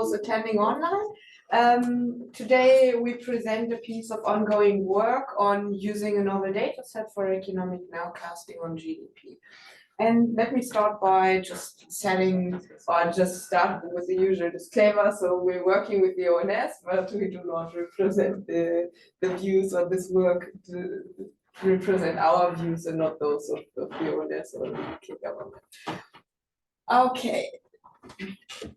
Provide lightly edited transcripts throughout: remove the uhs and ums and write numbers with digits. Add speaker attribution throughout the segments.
Speaker 1: those attending online. Today we present a piece of ongoing work on using a novel data set for economic nowcasting on GDP. And let me start by just start with the usual disclaimer. So we're working with the ONS, but we do not represent the views of this work, to represent our views and not those of the ONS or the UK government. Okay,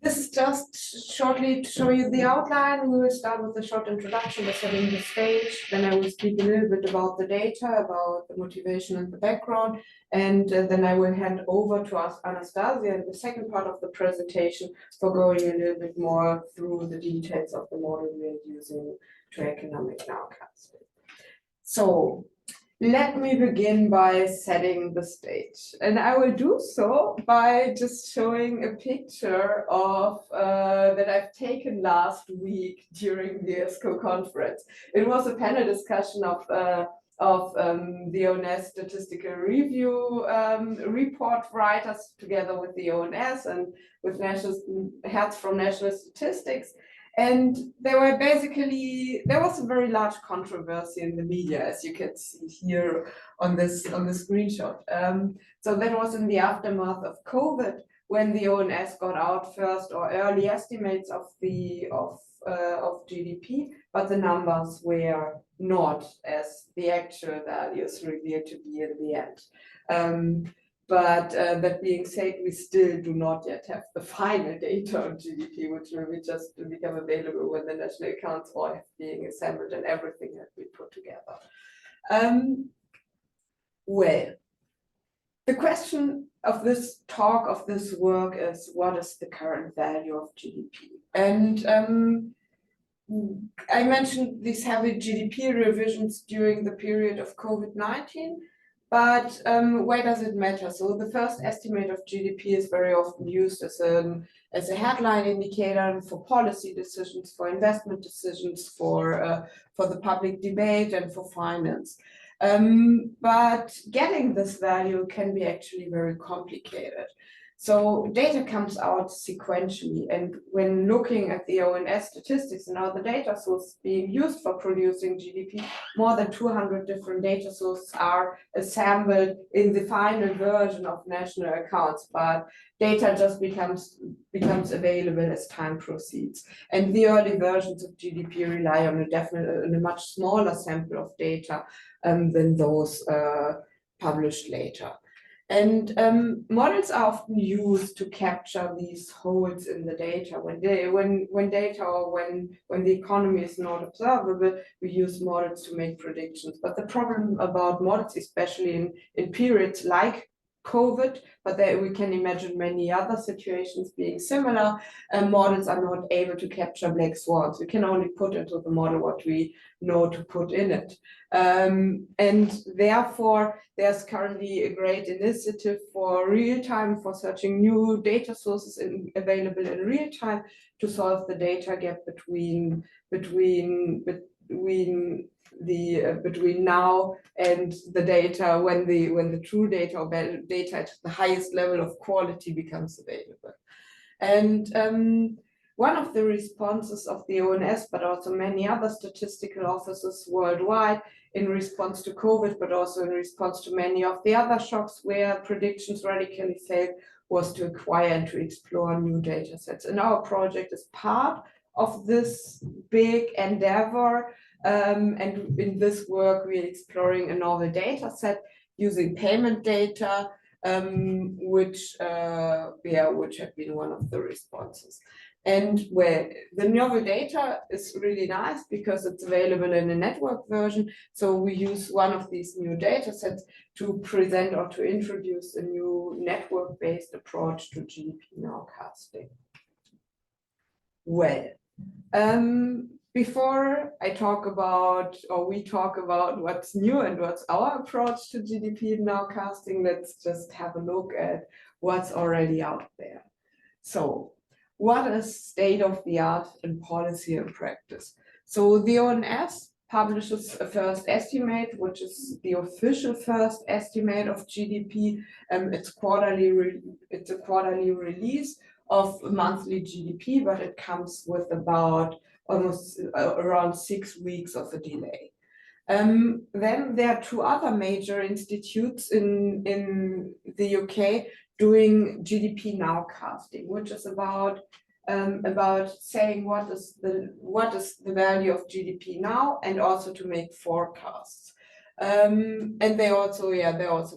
Speaker 1: this is just shortly to show you the outline. We will start with a short introduction by setting the stage. Then I will speak a little bit about the data, about the motivation and the background. And then I will hand over to us, Anastasia, in the second part of the presentation for going a little bit more through the details of the model we are using to economic nowcasting. So let me begin by setting the stage. And I will do so by just showing a picture of that I've taken last week during the ESCO conference. It was a panel discussion of the ONS Statistical Review report writers together with the ONS and with heads from national statistics. And there was a very large controversy in the media, as you can see here on the screenshot. So that was in the aftermath of COVID, when the ONS got out first or early estimates of GDP, but the numbers were not as the actual values revealed to be in the end. But that being said, we still do not yet have the final data on GDP, which will just become available when the national accounts all have being assembled and everything has been put together. Well, the question of this talk, of this work, is what is the current value of GDP? And I mentioned these heavy GDP revisions during the period of COVID-19. But why does it matter? So the first estimate of GDP is very often used as a headline indicator for policy decisions, for investment decisions, for the public debate and for finance. But getting this value can be actually very complicated. So data comes out sequentially, and when looking at the ONS statistics and other data sources being used for producing GDP, more than 200 different data sources are assembled in the final version of national accounts, but data just becomes available as time proceeds. And the early versions of GDP rely on a much smaller sample of data than those published later. And models are often used to capture these holes in the data. When the economy is not observable, we use models to make predictions. But the problem about models, especially in periods like COVID, but we can imagine many other situations being similar, models are not able to capture black swans. We can only put into the model what we know to put in it. And therefore, there's currently a great initiative for real-time, for searching new data sources available in real time to solve the data gap between now and the data when the true data or data at the highest level of quality becomes available. And one of the responses of the ONS, but also many other statistical offices worldwide in response to COVID, but also in response to many of the other shocks where predictions radically failed, was to acquire and to explore new data sets. And our project is part of this big endeavor. And in this work, we're exploring a novel data set using payment data, which have been one of the responses. And well, the novel data is really nice because it's available in a network version. So we use one of these new data sets to present or to introduce a new network-based approach to GDP nowcasting. Well, before I talk about, or we talk about what's new and what's our approach to GDP nowcasting, let's just have a look at what's already out there. So what is state of the art in policy and practice? So the ONS publishes a first estimate, which is the official first estimate of GDP. It's a quarterly release of monthly GDP, but it comes with about almost around 6 weeks of a delay. Then there are two other major institutes in the UK doing GDP nowcasting, which is about saying what is the value of GDP now, and also to make forecasts. And they also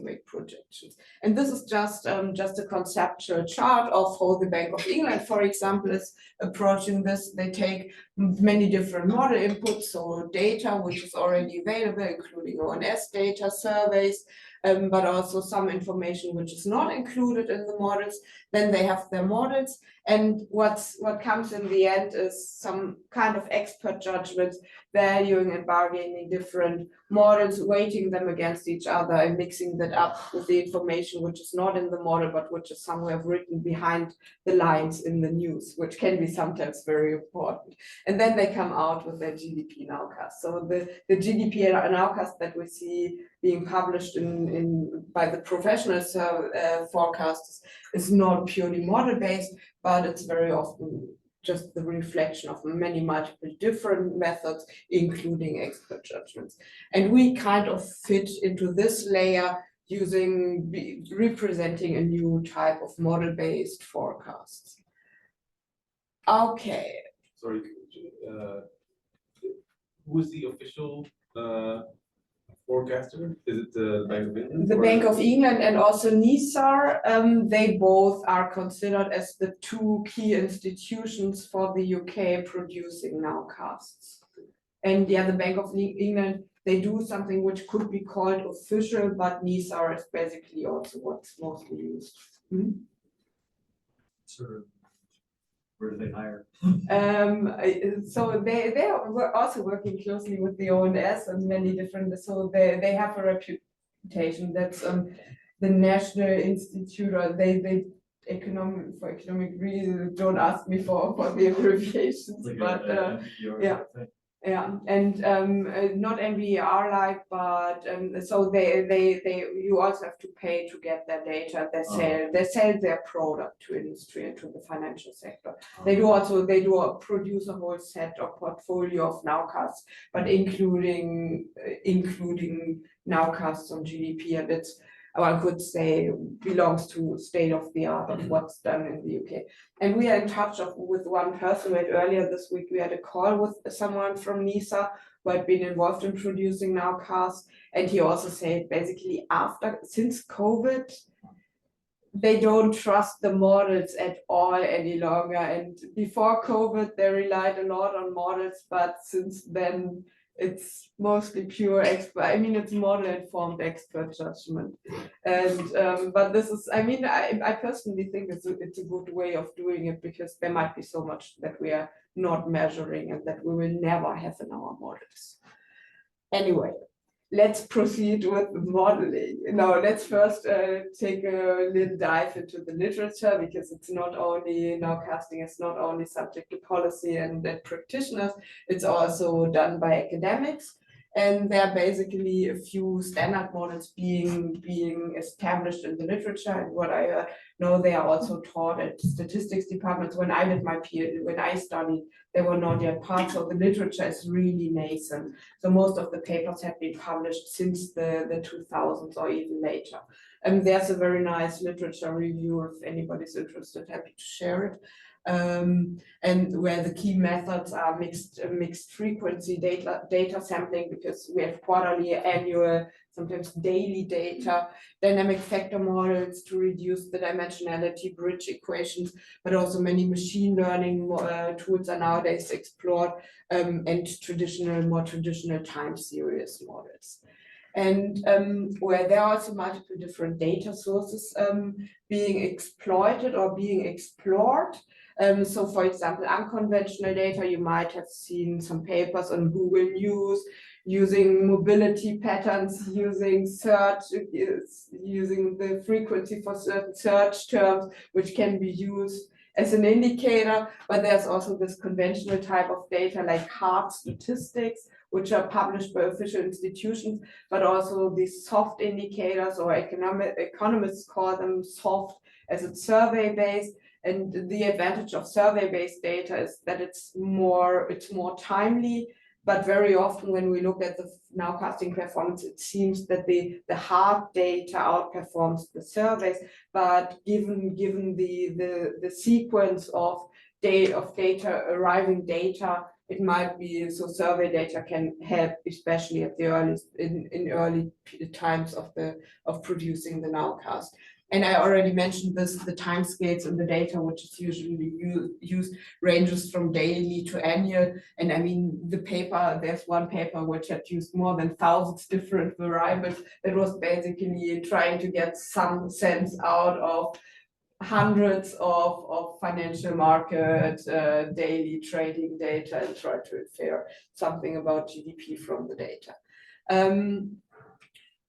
Speaker 1: make projections. And this is just a conceptual chart of how the Bank of England, for example, is approaching this. They take many different model inputs, so data which is already available, including ONS data, surveys, but also some information which is not included in the models. Then they have their models, and what comes in the end is some kind of expert judgments, valuing and bargaining different models, weighting them against each other, and mixing that up with the information which is not in the model, but which is somewhere written behind the lines in the news, which can be sometimes very important. And then they come out with their GDP nowcast. So the GDP nowcast that we see being published by the professional forecasters is not purely model-based, but it's very often just the reflection of many multiple different methods, including expert judgments. And we kind of fit into this layer representing a new type of model-based forecasts. Okay.
Speaker 2: Sorry, who is the official forecaster? Is it the Bank of England?
Speaker 1: The Bank of England and also NISAR, they both are considered as the two key institutions for the UK producing nowcasts. And yeah, the Bank of England, they do something which could be called official, but NISAR is basically also what's mostly used.
Speaker 3: Where do they hire?
Speaker 1: So they are also working closely with the ONS and many different, so they have a reputation. That's the National Institute, or they for economic reasons, don't ask me for the abbreviations, like but yeah. Yeah, and not MBER like, but so you also have to pay to get their data. They sell their product to industry and to the financial sector. They produce a whole set of portfolio of nowcasts, but including nowcasts on GDP, and it's, one could say, belongs to state of the art of what's done in the UK. And we are in touch with one person. Earlier this week, we had a call with someone from NISA who had been involved in producing nowcasts. And he also said basically since COVID, they don't trust the models at all any longer. And before COVID, they relied a lot on models, but since then, it's mostly pure expert. I mean, it's model-informed expert judgment, and but this is. I mean, I personally think it's a good way of doing it, because there might be so much that we are not measuring and that we will never have in our models. Anyway, let's proceed with modeling. Now, let's first take a little dive into the literature, because it's not only nowcasting is not only subject to policy and practitioners, it's also done by academics. And there are basically a few standard models being established in the literature. And what I know, they are also taught at statistics departments. When I did my PhD, when I studied, they were not yet part, so the literature is really nascent. So most of the papers have been published since the 2000s or even later. And there's a very nice literature review if anybody's interested, happy to share it. And where the key methods are mixed frequency data sampling, because we have quarterly, annual, sometimes daily data, dynamic factor models to reduce the dimensionality, bridge equations, but also many machine learning tools are nowadays explored, and more traditional time series models. And where there are also multiple different data sources being exploited or being explored. So for example, unconventional data, you might have seen some papers on Google News using mobility patterns, using search, using the frequency for certain search terms, which can be used as an indicator. But there's also this conventional type of data like hard statistics, which are published by official institutions, but also these soft indicators, or economists call them soft, as it's survey-based. And the advantage of survey-based data is that it's more timely. But very often when we look at the nowcasting performance, it seems that the hard data outperforms the surveys. But given the sequence of arriving data, it might be so survey data can help, especially at the early times of producing the nowcast. And I already mentioned this, the timescales in the data, which is usually used, ranges from daily to annual. And I mean, there's one paper which had used more than thousands different variables. That was basically trying to get some sense out of hundreds of financial market daily trading data and try to infer something about GDP from the data.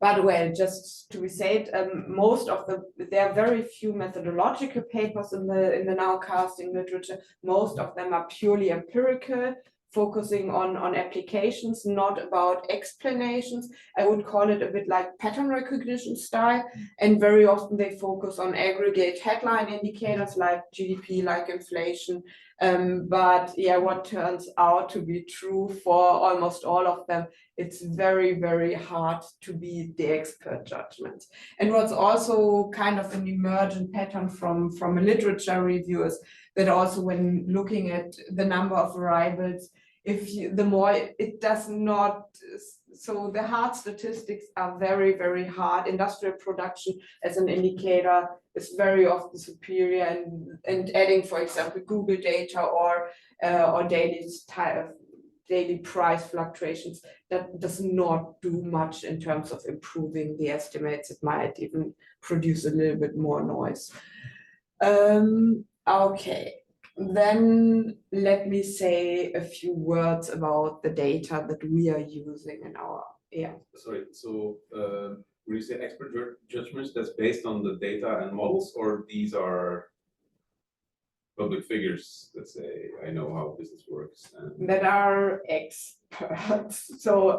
Speaker 1: But well, just to be said, there are very few methodological papers in the nowcasting literature. Most of them are purely empirical, focusing on applications, not about explanations. I would call it a bit like pattern recognition style. And very often they focus on aggregate headline indicators like GDP, like inflation. But yeah, what turns out to be true for almost all of them, it's very, very hard to be the expert judgment. And what's also kind of an emergent pattern from a literature review is that also when looking at the number of variables, the more it does not, so the hard statistics are very, very hard. Industrial production as an indicator is very often superior, and adding, for example, Google data or daily price fluctuations, that does not do much in terms of improving the estimates. It might even produce a little bit more noise. Okay. Then let me say a few words about the data that we are using in our,
Speaker 2: Sorry, so when you say expert judgments, that's based on the data and models, or these are public figures that say, I know how business works?
Speaker 1: That are experts. So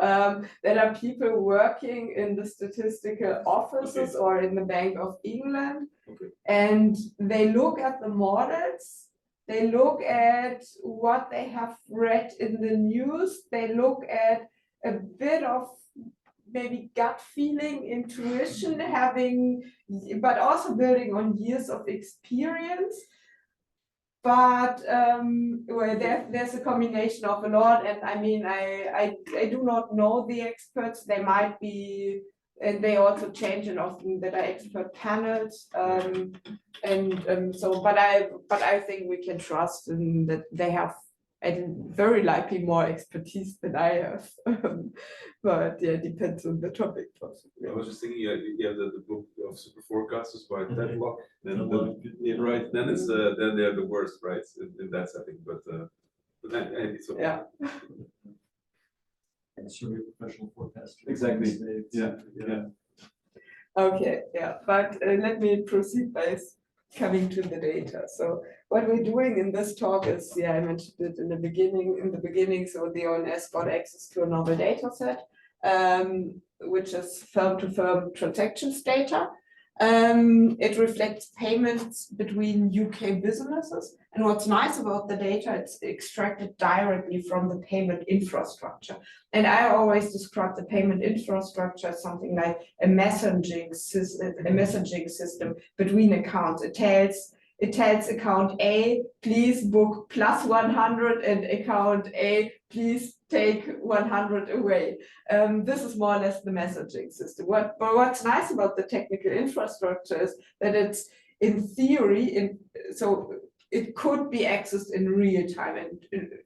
Speaker 1: that are people working in the statistical offices or in the Bank of England.
Speaker 2: Okay.
Speaker 1: And they look at the models. They look at what they have read in the news. They look at a bit of maybe gut feeling, intuition, but also building on years of experience. But well, there's a combination of a lot, and I mean, I do not know the experts. They might be, and they also change, and often that are expert panels. So, but I think we can trust in that they have, and very likely more expertise than I have. But yeah, it depends on the topic possibly.
Speaker 2: I was just thinking, you have the book of super forecasters by Ted Block. Right, then it's then they're the worst, right? In that setting, but then it's okay.
Speaker 1: Yeah.
Speaker 3: And survey professional forecaster.
Speaker 2: Exactly. Yeah.
Speaker 1: Okay, yeah, but let me proceed by coming to the data. So what we're doing in this talk is, I mentioned it in the beginning, so the ONS got access to a novel data set, which is firm-to-firm transactions data. It reflects payments between UK businesses. And what's nice about the data, it's extracted directly from the payment infrastructure. And I always describe the payment infrastructure as something like a messaging system between accounts. It tells account A, please book plus 100, and account A, please take 100 away. This is more or less the messaging system. But what's nice about the technical infrastructure is that it's in theory, so it could be accessed in real time, and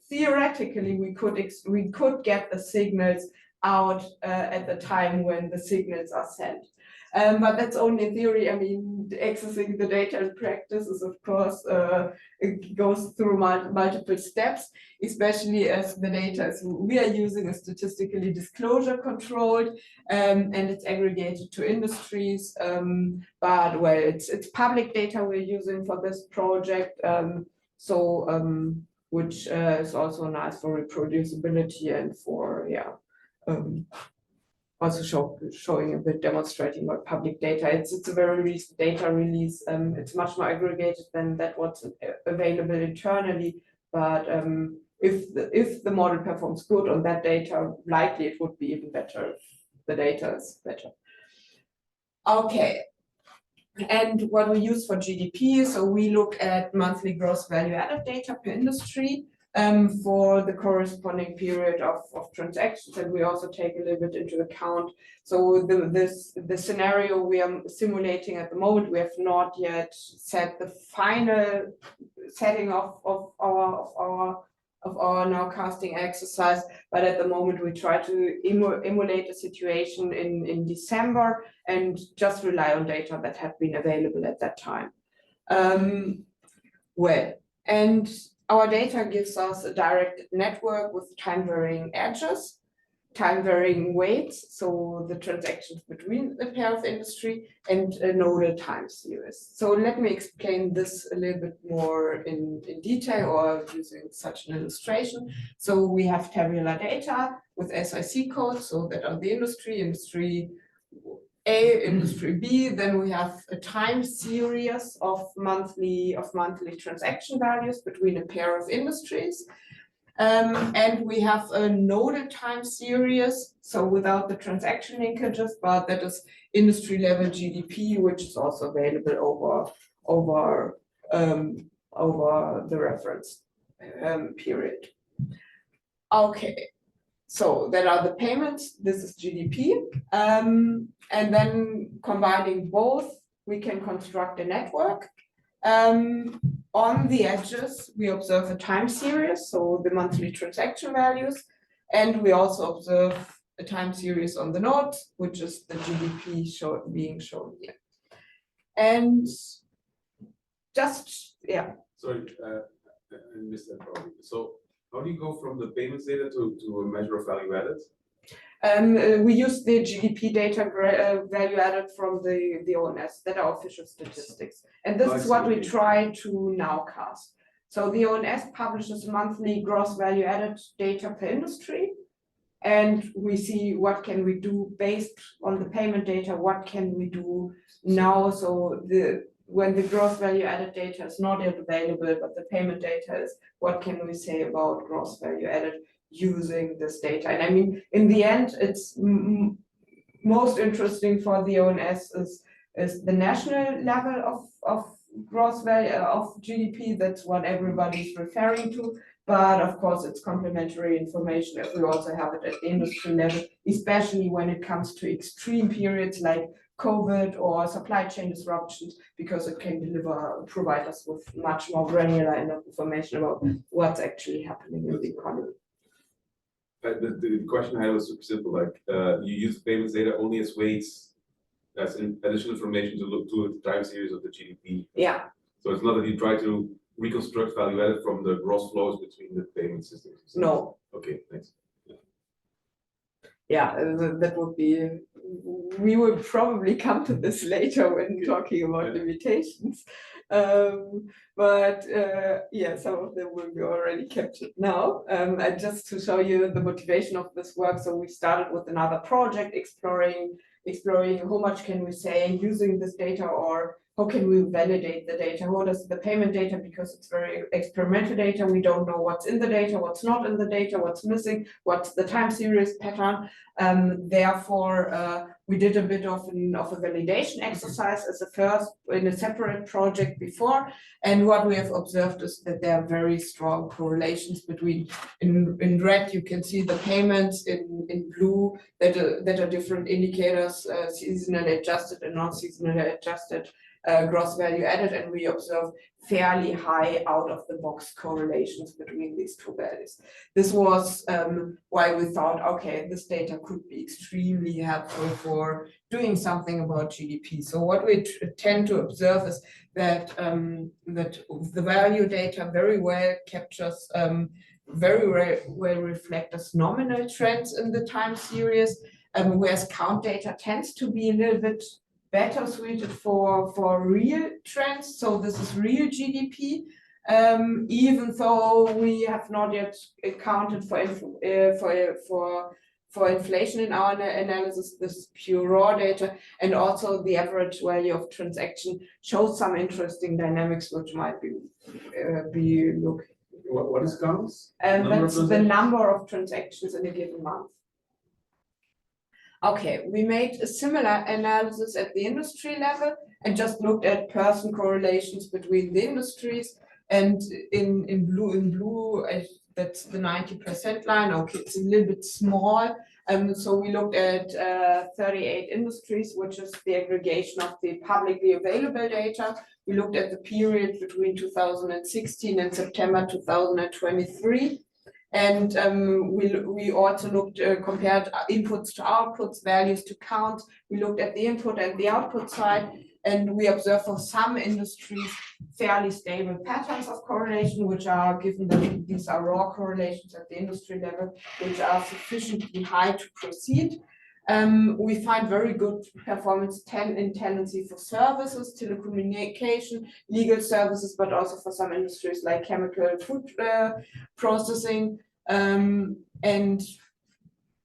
Speaker 1: theoretically we could get the signals out at the time when the signals are sent. But that's only in theory. I mean, accessing the data in practice is, of course, it goes through multiple steps, especially as the data we are using is statistically disclosure controlled, and it's aggregated to industries. But well, it's public data we're using for this project, which is also nice for reproducibility and for also showing a bit, demonstrating what public data. It's a very recent data release. It's much more aggregated than that what's available internally. But if the model performs good on that data, likely it would be even better if the data is better. Okay. And what we use for GDP, so we look at monthly gross value added data per industry for the corresponding period of transactions, and we also take a little bit into account. So the scenario we are simulating at the moment, we have not yet set the final setting of our nowcasting exercise, but at the moment we try to emulate a situation in December and just rely on data that had been available at that time. And our data gives us a direct network with time-varying edges, time-varying weights, so the transactions between a pair of industry, and a nodal time series. So let me explain this a little bit more in detail or using such an illustration. So we have tabular data with SIC codes, so that are the industry A, industry B, then we have a time series of monthly transaction values between a pair of industries. And we have a nodal time series, so without the transaction linkages, but that is industry level GDP, which is also available over the reference period. Okay, so that are the payments. This is GDP, and then combining both, we can construct a network. On the edges, we observe a time series, so the monthly transaction values, and we also observe a time series on the nodes, which is the GDP being shown here. And just, yeah.
Speaker 2: Sorry, I missed that probably. So how do you go from the payments data to a measure of value added?
Speaker 1: We use the GDP data value added from the ONS, that are official statistics. And this is what we try to nowcast. So the ONS publishes monthly gross value added data per industry. And we see what can we do based on the payment data, what can we do now. So when the gross value added data is not yet available, but the payment data is, what can we say about gross value added using this data? And I mean, in the end, it's most interesting for the ONS is the national level of gross value of GDP. That's what everybody's referring to. But of course, it's complementary information if we also have it at the industry level, especially when it comes to extreme periods like COVID or supply chain disruptions, because it can provide us with much more granular information about what's actually happening in the economy.
Speaker 2: The question I had was super simple, like you use payments data only as weights, as additional information to look to the time series of the GDP.
Speaker 1: Yeah.
Speaker 2: So it's not that you try to reconstruct value added from the gross flows between the payment systems.
Speaker 1: No.
Speaker 2: Okay, thanks.
Speaker 1: Yeah, that would be, we will probably come to this later when talking about limitations. But yeah, some of them will be already captured now. And just to show you the motivation of this work, so we started with another project exploring how much can we say using this data, or how can we validate the data? What is the payment data? Because it's very experimental data. We don't know what's in the data, what's not in the data, what's missing, what's the time series pattern. Therefore, we did a bit of a validation exercise as a first in a separate project before. And what we have observed is that there are very strong correlations between, in red, you can see the payments, in blue, that are different indicators, seasonally adjusted and non-seasonally adjusted. Gross value added, and we observe fairly high out-of-the-box correlations between these two values. This was why we thought, okay, this data could be extremely helpful for doing something about GDP. So what we tend to observe is that that the value data very well captures, very well reflect as nominal trends in the time series, whereas count data tends to be a little bit better suited for real trends. So this is real GDP, even though we have not yet accounted for for inflation in our analysis. This is pure raw data, and also the average value of transaction shows some interesting dynamics which might be looked.
Speaker 2: What is counts?
Speaker 1: That's the number of transactions in a given month. Okay, we made a similar analysis at the industry level and just looked at person correlations between the industries, and in blue, that's the 90% line. Okay, it's a little bit small. So we looked at 38 industries, which is the aggregation of the publicly available data. We looked at the period between 2016 and September 2023. And we also looked, compared inputs to outputs, values to count. We looked at the input and the output side, and we observed for some industries fairly stable patterns of correlation, which are given that these are raw correlations at the industry level, which are sufficiently high to proceed. We find very good performance in tendency for services, telecommunication, legal services, but also for some industries like chemical food processing. And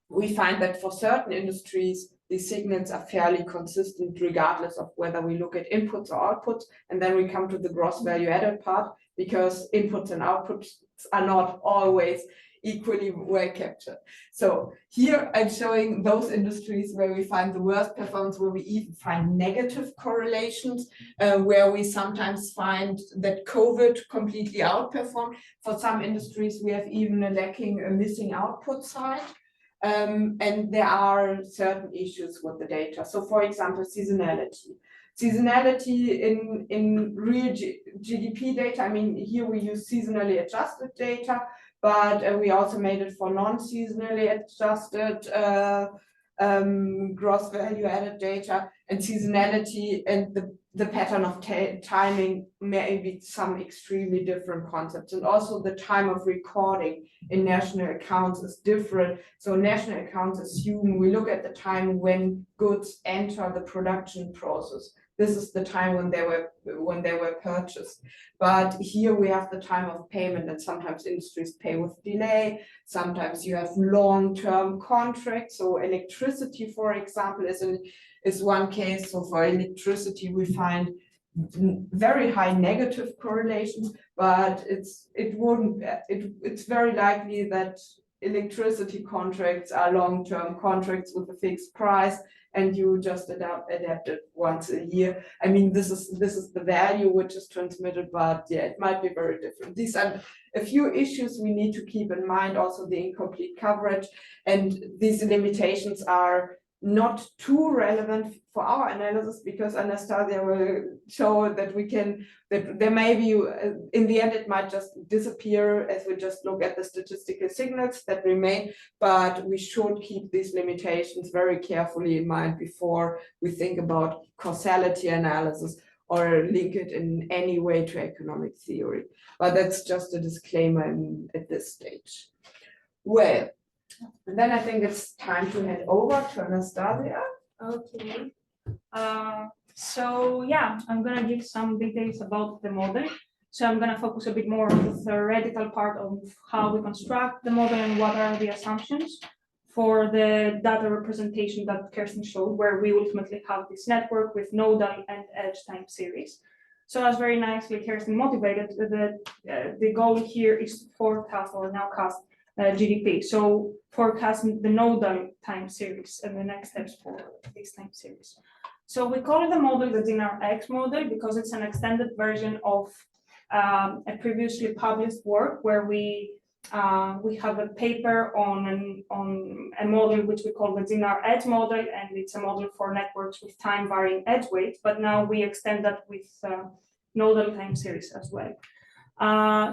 Speaker 1: we find that for certain industries, the signals are fairly consistent regardless of whether we look at inputs or outputs. And then we come to the gross value added part, because inputs and outputs are not always equally well captured. So here I'm showing those industries where we find the worst performance, where we even find negative correlations, where we sometimes find that COVID completely outperformed. For some industries, we have even a missing output side. And there are certain issues with the data. So for example, seasonality. Seasonality in real GDP data, I mean, here we use seasonally adjusted data, but we also made it for non-seasonally adjusted gross value added data, and seasonality and the pattern of timing may be some extremely different concepts. And also the time of recording in national accounts is different. So national accounts assume we look at the time when goods enter the production process. This is the time when they were purchased. But here we have the time of payment, and sometimes industries pay with delay. Sometimes you have long-term contracts. So electricity, for example, is one case. So for electricity, we find very high negative correlations, but it's very likely that electricity contracts are long-term contracts with a fixed price, and you just adapt it once a year. I mean, this is the value which is transmitted, but yeah, it might be very different. These are a few issues we need to keep in mind, also the incomplete coverage, and these limitations are not too relevant for our analysis, because Anastasia will show that that there may be, in the end, it might just disappear as we just look at the statistical signals that remain, but we should keep these limitations very carefully in mind before we think about causality analysis or link it in any way to economic theory. But that's just a disclaimer at this stage. Well, and then I think it's time to hand over to Anastasia.
Speaker 4: Okay. So yeah, I'm gonna give some details about the model. So I'm gonna focus a bit more on the theoretical part of how we construct the model and what are the assumptions for the data representation that Kirsten showed, where we ultimately have this network with nodal and edge time series. So as very nicely Kirsten motivated, the goal here is to forecast or nowcast GDP. So forecasting the nodal time series and the next steps for this time series. So we call the model the dinar X model because it's an extended version of a previously published work where we have a paper on a model which we call the dinar edge model, and it's a model for networks with time varying edge weight, but now we extend that with nodal time series as well.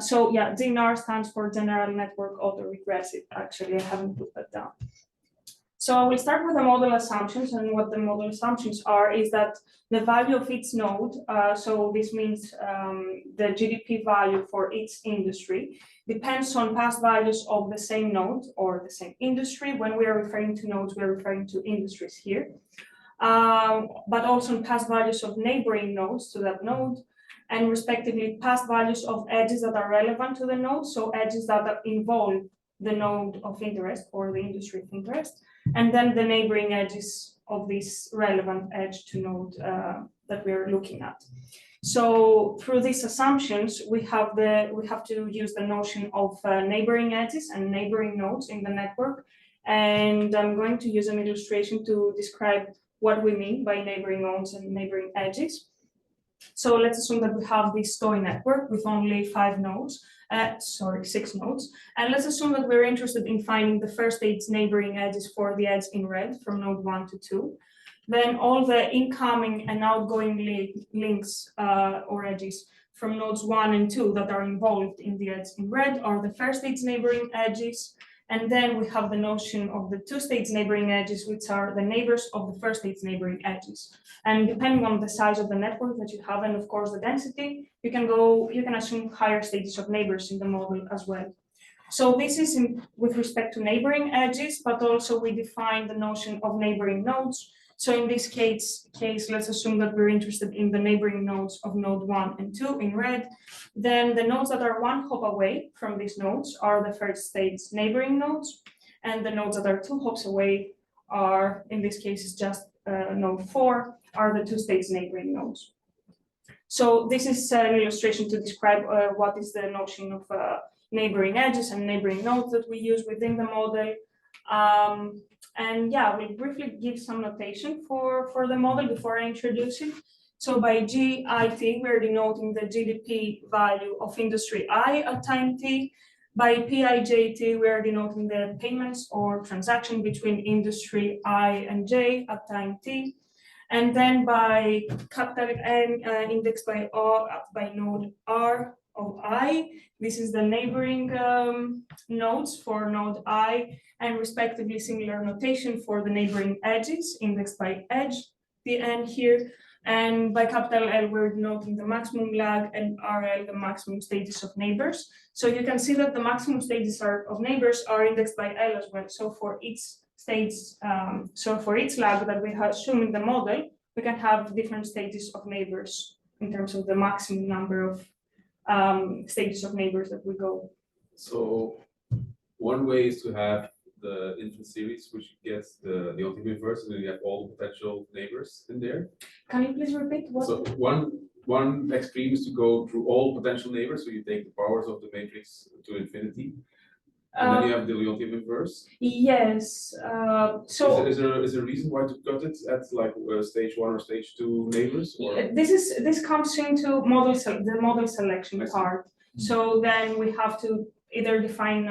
Speaker 4: So yeah, dinar stands for general network autoregressive. Actually, I haven't put that down. So we'll start with the model assumptions, and what the model assumptions are is that the value of each node, so this means the GDP value for each industry, depends on past values of the same node or the same industry. When we are referring to nodes, we're referring to industries here, but also on past values of neighboring nodes to that node, and respectively past values of edges that are relevant to the node, so edges that involve the node of interest or the industry of interest, and then the neighboring edges of this relevant edge to node that we're looking at. So through these assumptions, we have to use the notion of neighboring edges and neighboring nodes in the network. And I'm going to use an illustration to describe what we mean by neighboring nodes and neighboring edges. So let's assume that we have this toy network with only 6 nodes. And let's assume that we're interested in finding the first 8 neighboring edges for the edge in red from node 1 to 2. Then all the incoming and outgoing links or edges from nodes 1 and 2 that are involved in the edge in red are the first 8 neighboring edges. And then we have the notion of the 2 states neighboring edges, which are the neighbors of the first 8 neighboring edges. And depending on the size of the network that you have, and of course the density, you can assume higher stages of neighbors in the model as well. So this is with respect to neighboring edges, but also we define the notion of neighboring nodes. So in this case, let's assume that we're interested in the neighboring nodes of node 1 and 2 in red. Then the nodes that are 1 hop away from these nodes are the first state's neighboring nodes. And the nodes that are 2 hops away are, in this case, is just node 4, are the 2 states neighboring nodes. So this is an illustration to describe what is the notion of neighboring edges and neighboring nodes that we use within the model. And yeah, we'll briefly give some notation for the model before I introduce it. So by GIT, we're denoting the GDP value of industry I at time t. By PIJT, we're denoting the payments or transaction between industry I and J at time t. And then by capital N indexed by node R of I, this is the neighboring nodes for node I, and respectively similar notation for the neighboring edges indexed by edge, the N here. And by capital L, we're denoting the maximum lag, and RL, the maximum stages of neighbors. So you can see that the maximum stages of neighbors are indexed by L as well. So for each stage, for each lag that we have assumed in the model, we can have different stages of neighbors in terms of the maximum number of stages of neighbors that we go.
Speaker 2: So one way is to have the infinite series, which gets the ultimate inverse, and then you have all the potential neighbors in there.
Speaker 4: Can you please repeat what?
Speaker 2: So one extreme is to go through all potential neighbors. So you take the powers of the matrix to infinity, and then you have the Leontief inverse.
Speaker 4: Yes. So
Speaker 2: is there a reason why to cut it at like stage 1 or stage 2 neighbors? Or?
Speaker 4: This comes into the model selection part. So then we have to either define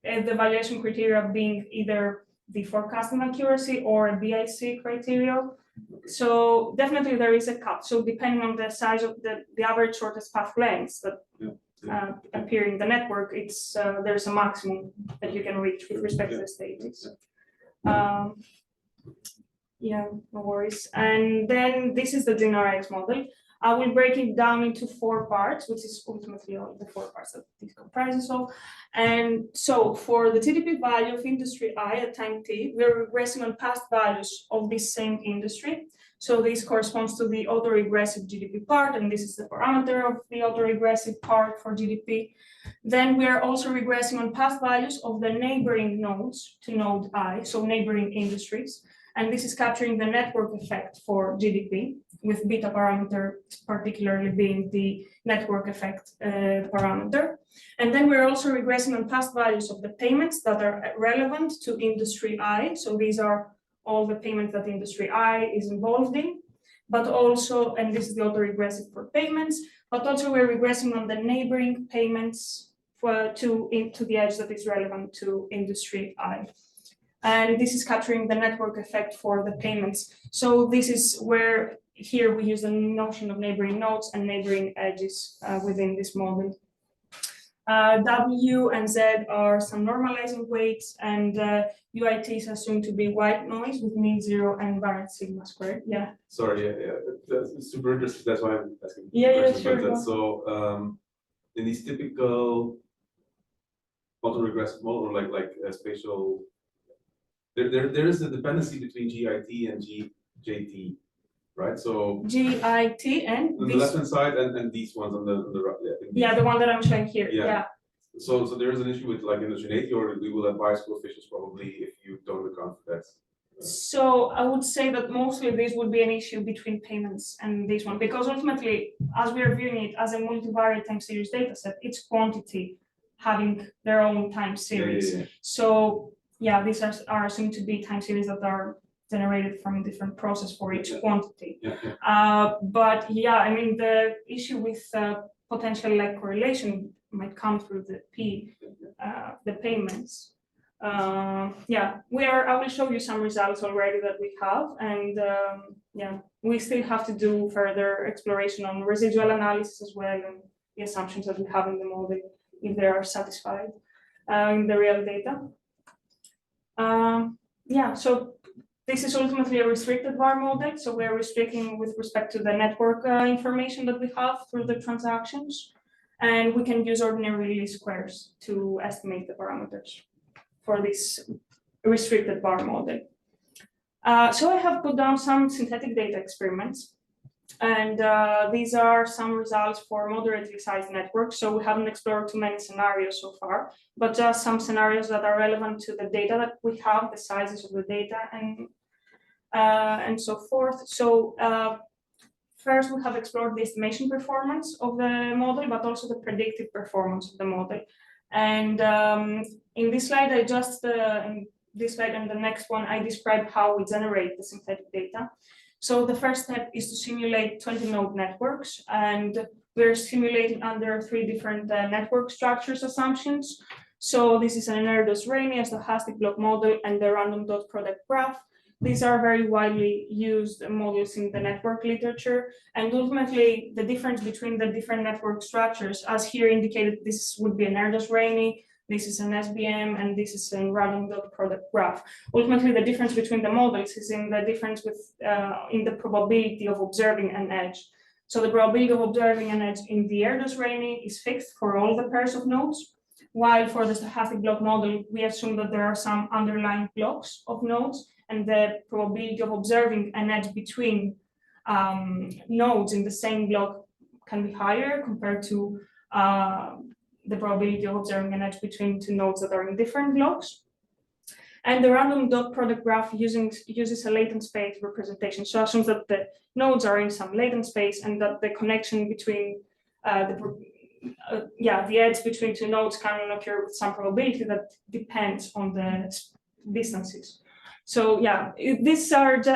Speaker 4: the valuation criteria being either the forecasting accuracy or a BIC criteria. So definitely there is a cut. So depending on the size of the average shortest path lengths that appear in the network, it's there's a maximum that you can reach with respect to the stages. Yeah, no worries. And then this is the GNRX model. I will break it down into 4 parts, which is ultimately all the 4 parts that this comprises of. And so for the GDP value of industry I at time t, we're regressing on past values of this same industry. So this corresponds to the autoregressive GDP part, and this is the parameter of the autoregressive part for GDP. Then we are also regressing on past values of the neighboring nodes to node I, so neighboring industries. And this is capturing the network effect for GDP, with beta parameter particularly being the network effect parameter. And then we're also regressing on past values of the payments that are relevant to industry I. So these are all the payments that industry I is involved in, but also, and this is the autoregressive for payments, but also we're regressing on the neighboring payments to the edge that is relevant to industry I. And this is capturing the network effect for the payments. So this is where here we use the notion of neighboring nodes and neighboring edges within this model. W and Z are some normalizing weights, and UIT is assumed to be white noise with mean 0 and variance sigma squared. Yeah.
Speaker 2: Sorry, that's super interesting. That's why I'm asking.
Speaker 4: Yeah, sure.
Speaker 2: That. So in these typical autoregressive model, or like a spatial, there is a dependency between GIT and GJT, right? So
Speaker 4: GIT and
Speaker 2: on the left hand side, and these ones on the right.
Speaker 4: Yeah, the one that I'm showing here.
Speaker 2: Yeah. So there is an issue with like indigeneity, or we will advise coefficients probably if you don't account for that.
Speaker 4: So I would say that mostly this would be an issue between payments and this one, because ultimately, as we are viewing it as a multivariate time series dataset, it's quantity having their own time series.
Speaker 2: Yeah.
Speaker 4: So yeah, these are assumed to be time series that are generated from a different process for each quantity. But yeah, I mean, the issue with potential like correlation might come through the the payments. Yeah, I will show you some results already that we have, and yeah, we still have to do further exploration on residual analysis as well, and the assumptions that we have in the model, if they are satisfied in the real data. Yeah, so this is ultimately a restricted VAR model, so we're restricting with respect to the network information that we have through the transactions, and we can use ordinary least squares to estimate the parameters for this restricted VAR model. So I have put down some synthetic data experiments, and these are some results for moderately sized networks. So we haven't explored too many scenarios so far, but just some scenarios that are relevant to the data that we have, the sizes of the data, and so forth. So first, we have explored the estimation performance of the model, but also the predictive performance of the model. And in this slide, in this slide and the next one, I describe how we generate the synthetic data. So the first step is to simulate 20 node networks, and we're simulating under 3 different network structures assumptions. So this is an Erdős-Rényi, a stochastic block model, and the random dot product graph. These are very widely used models in the network literature, and ultimately the difference between the different network structures, as here indicated, this would be an Erdős-Rényi, this is an SBM, and this is a random dot product graph. Ultimately, the difference between the models is in the difference in the probability of observing an edge. So the probability of observing an edge in the Erdős-Rényi is fixed for all the pairs of nodes, while for the stochastic block model, we assume that there are some underlying blocks of nodes, and the probability of observing an edge between nodes in the same block can be higher compared to the probability of observing an edge between 2 nodes that are in different blocks. And the random dot product graph uses a latent space representation. So assumes that the nodes are in some latent space, and that the connection between the edge between 2 nodes can occur with some probability that depends on the distances. So yeah,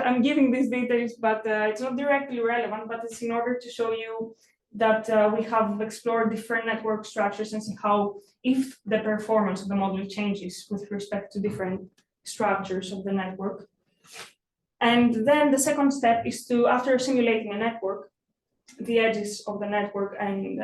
Speaker 4: I'm giving these details, but it's not directly relevant, but it's in order to show you that we have explored different network structures and see how, if the performance of the model changes with respect to different structures of the network. And then the second step is to, after simulating a network, the edges of the network and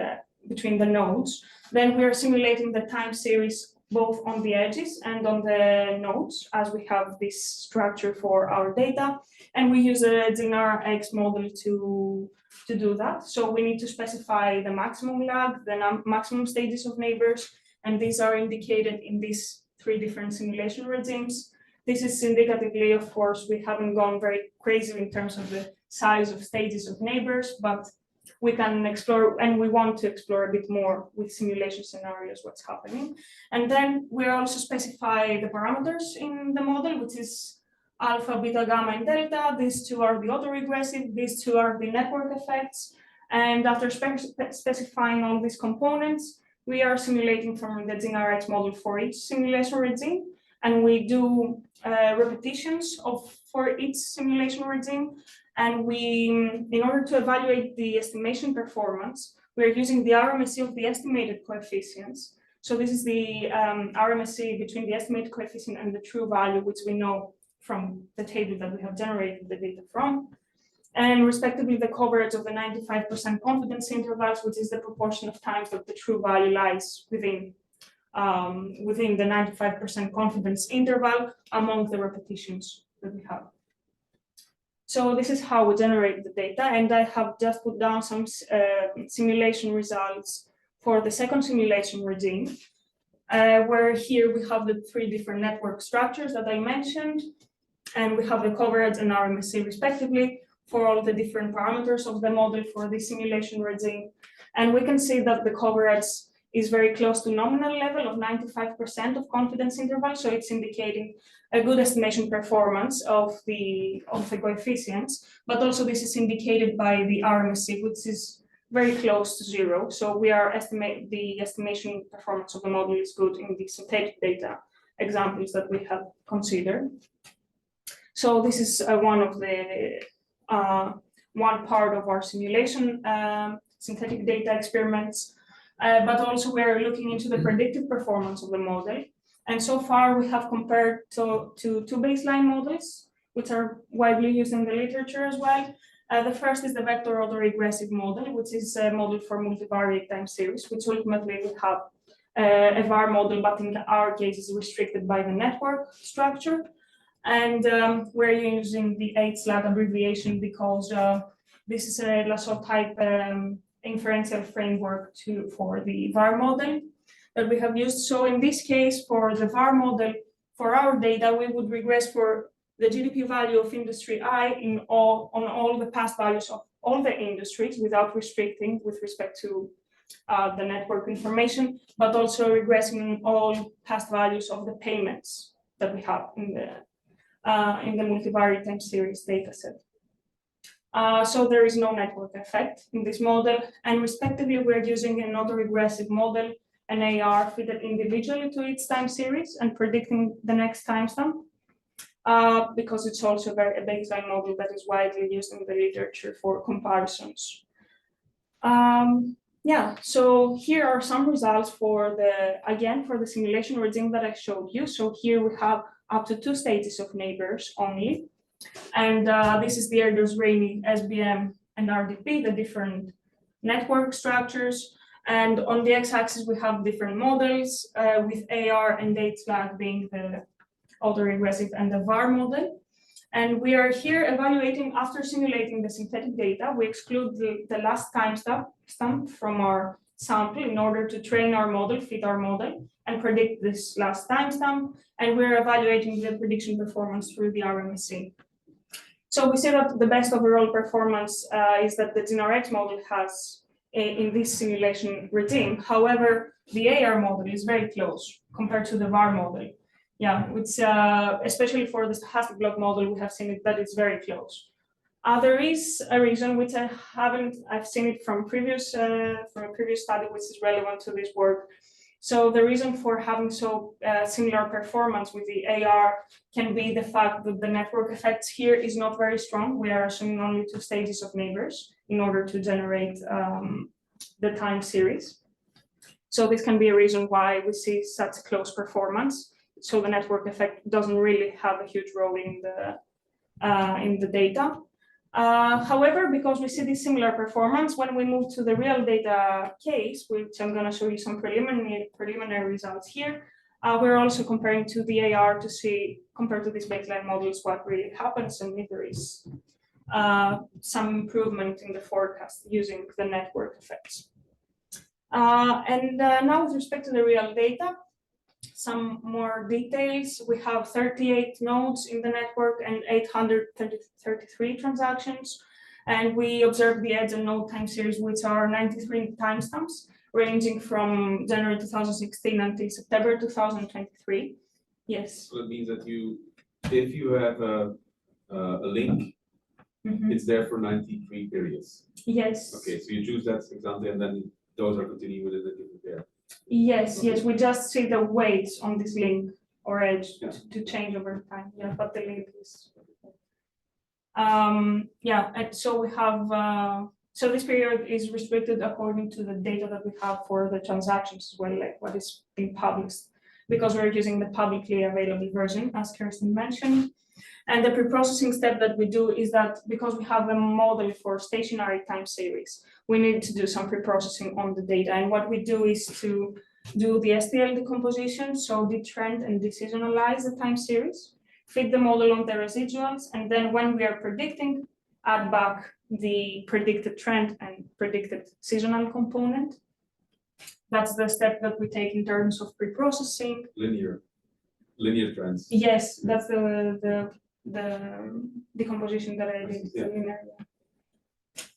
Speaker 4: between the nodes, then we are simulating the time series both on the edges and on the nodes, as we have this structure for our data. And we use a GNR-X model to do that. So we need to specify the maximum lag, the maximum stages of neighbors, and these are indicated in these 3 different simulation regimes. This is indicatively, of course, we haven't gone very crazy in terms of the size of stages of neighbors, but we can explore, and we want to explore a bit more with simulation scenarios what's happening. And then we also specify the parameters in the model, which is alpha, beta, gamma, and delta. These 2 are the autoregressive, these 2 are the network effects. And after specifying all these components, we are simulating from the GNR-X model for each simulation regime. And we do repetitions for each simulation regime. And in order to evaluate the estimation performance, we're using the RMSE of the estimated coefficients. So this is the RMSE between the estimated coefficient and the true value, which we know from the table that we have generated the data from. And respectively, the coverage of the 95% confidence intervals, which is the proportion of times that the true value lies within the 95% confidence interval among the repetitions that we have. So this is how we generate the data, and I have just put down some simulation results for the second simulation regime, where here we have the 3 different network structures that I mentioned, and we have the coverage and RMSE respectively for all the different parameters of the model for the simulation regime. And we can see that the coverage is very close to nominal level of 95% of confidence interval. So it's indicating a good estimation performance of the coefficients, but also this is indicated by the RMSE, which is very close to 0. So we are the estimation performance of the model is good in the synthetic data examples that we have considered. So this is one of the one part of our simulation synthetic data experiments, but also we're looking into the predictive performance of the model. And so far we have compared to two baseline models, which are widely used in the literature as well. The first is the vector autoregressive model, which is a model for multivariate time series, which ultimately will have a VAR model, but in our case is restricted by the network structure. And we're using the H-SLAT abbreviation because this is a Lasso type inferential framework for the VAR model that we have used. So in this case, for the VAR model, for our data, we would regress for the GDP value of industry I on all the past values of all the industries without restricting with respect to the network information, but also regressing all past values of the payments that we have in the multivariate time series dataset. So there is no network effect in this model, and respectively, we're using an autoregressive model, an AR fitted individually to its time series and predicting the next timestamp, because it's also a baseline model that is widely used in the literature for comparisons. Yeah, so here are some results for the simulation regime that I showed you. So here we have up to 2 stages of neighbors only. And this is the Erdős-Rényi SBM and RDP, the different network structures. And on the x-axis, we have different models with AR and H-SLAT being the autoregressive and the VAR model. And we are here evaluating, after simulating the synthetic data, we exclude the last timestamp from our sample in order to train our model, fit our model, and predict this last timestamp. And we're evaluating the prediction performance through the RMSE. So we see that the best overall performance is that the GNRX model has in this simulation regime. However, the AR model is very close compared to the VAR model. Yeah, which especially for the stochastic block model, we have seen it that it's very close. There is a reason which I've seen it from a previous study, which is relevant to this work. So the reason for having so similar performance with the AR can be the fact that the network effects here is not very strong. We are assuming only 2 stages of neighbors in order to generate the time series. So this can be a reason why we see such close performance. So the network effect doesn't really have a huge role in the data. However, because we see this similar performance, when we move to the real data case, which I'm going to show you some preliminary results here, we're also comparing to the AR to see, compared to these baseline models, what really happens and if there is some improvement in the forecast using the network effects. Now with respect to the real data, some more details. We have 38 nodes in the network and 833 transactions. And we observe the edge and node time series, which are 93 timestamps, ranging from January 2016 until September 2023. Yes.
Speaker 2: So that means that if you have a link, it's there for 93 periods.
Speaker 4: Yes.
Speaker 2: Okay, so you choose that example and then those are continuing within the given pair.
Speaker 4: Yes, yes, we just see the weights on this link or edge to change over time. Yeah, but the link is yeah, and so we have so this period is restricted according to the data that we have for the transactions as well, like what is being published, because we're using the publicly available version, as Kirsten mentioned. And the pre-processing step that we do is that because we have a model for stationary time series, we need to do some pre-processing on the data. And what we do is to do the STL decomposition, so detrend and deseasonalize the time series, fit the model on the residuals, and then when we are predicting, add back the predicted trend and predicted seasonal component. That's the step that we take in terms of pre-processing.
Speaker 2: Linear trends.
Speaker 4: Yes, that's the decomposition that I did.
Speaker 2: Yeah.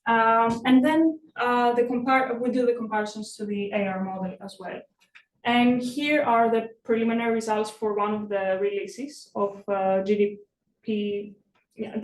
Speaker 4: And then we do the comparisons to the AR model as well. And here are the preliminary results for one of the releases of GDP, yeah,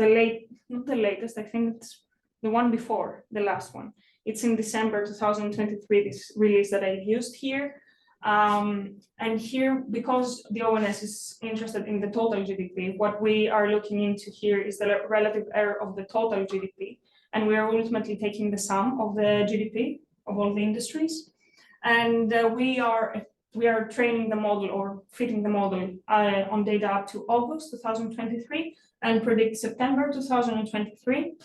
Speaker 4: not the latest, I think it's the one before the last one. It's in December 2023, this release that I've used here. And here, because the ONS is interested in the total GDP, what we are looking into here is the relative error of the total GDP. And we are ultimately taking the sum of the GDP of all the industries. And we are training the model or fitting the model on data up to August 2023 and predict September 2023.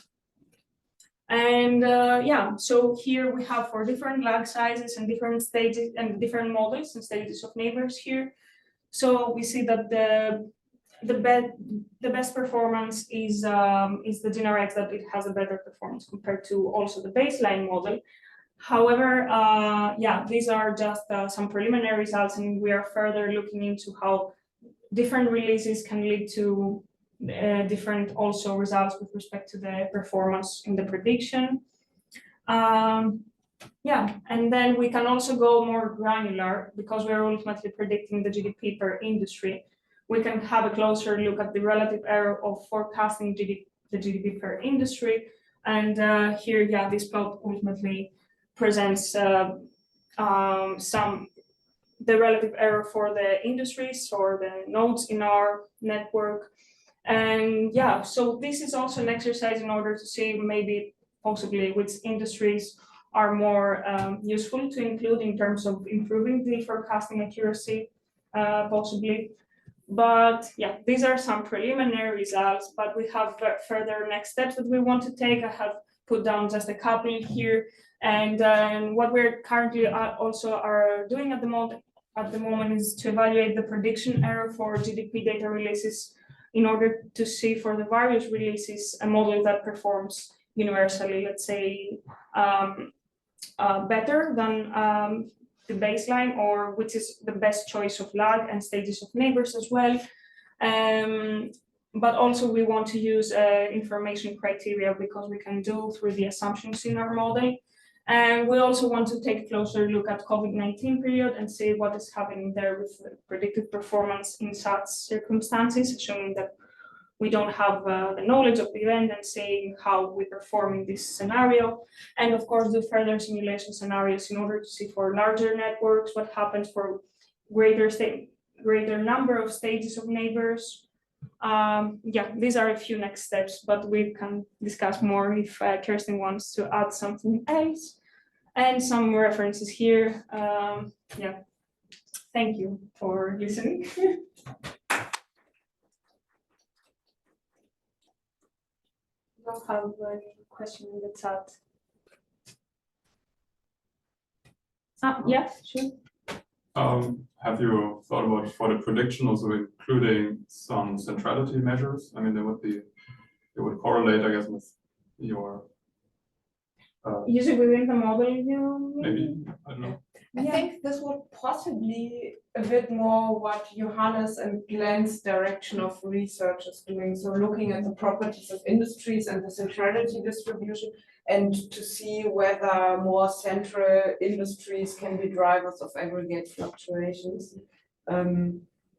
Speaker 4: And yeah, so here we have for different lag sizes and different stages and different models and stages of neighbors here. So we see that the best performance is the generalized, that it has a better performance compared to also the baseline model. However, yeah, these are just some preliminary results, and we are further looking into how different releases can lead to different also results with respect to the performance in the prediction. Yeah, and then we can also go more granular because we're ultimately predicting the GDP per industry. We can have a closer look at the relative error of forecasting the GDP per industry. And here, yeah, this plot ultimately presents the relative error for the industries or the nodes in our network. And yeah, so this is also an exercise in order to see maybe possibly which industries are more useful to include in terms of improving the forecasting accuracy, possibly. But yeah, these are some preliminary results, but we have further next steps that we want to take. I have put down just a couple here. And what we're currently also are doing at the moment is to evaluate the prediction error for GDP data releases in order to see for the various releases a model that performs universally, let's say, better than the baseline, or which is the best choice of lag and stages of neighbors as well. But also we want to use information criteria because we can do through the assumptions in our model. And we also want to take a closer look at COVID-19 period and see what is happening there with the predicted performance in such circumstances, assuming that we don't have the knowledge of the event and seeing how we perform in this scenario. And of course, do further simulation scenarios in order to see for larger networks what happens for greater number of stages of neighbors. Yeah, these are a few next steps, but we can discuss more if Kirsten wants to add something else. And some references here. Yeah, thank you for listening. I don't have any question in the chat. Yeah, sure.
Speaker 5: Have you thought about for the prediction also including some centrality measures? I mean, they would correlate, I guess, with your
Speaker 4: usually within the model,
Speaker 5: maybe, I don't know.
Speaker 1: I think this would possibly a bit more what Johannes and Glenn's direction of research is doing. So looking at the properties of industries and the centrality distribution, and to see whether more central industries can be drivers of aggregate fluctuations.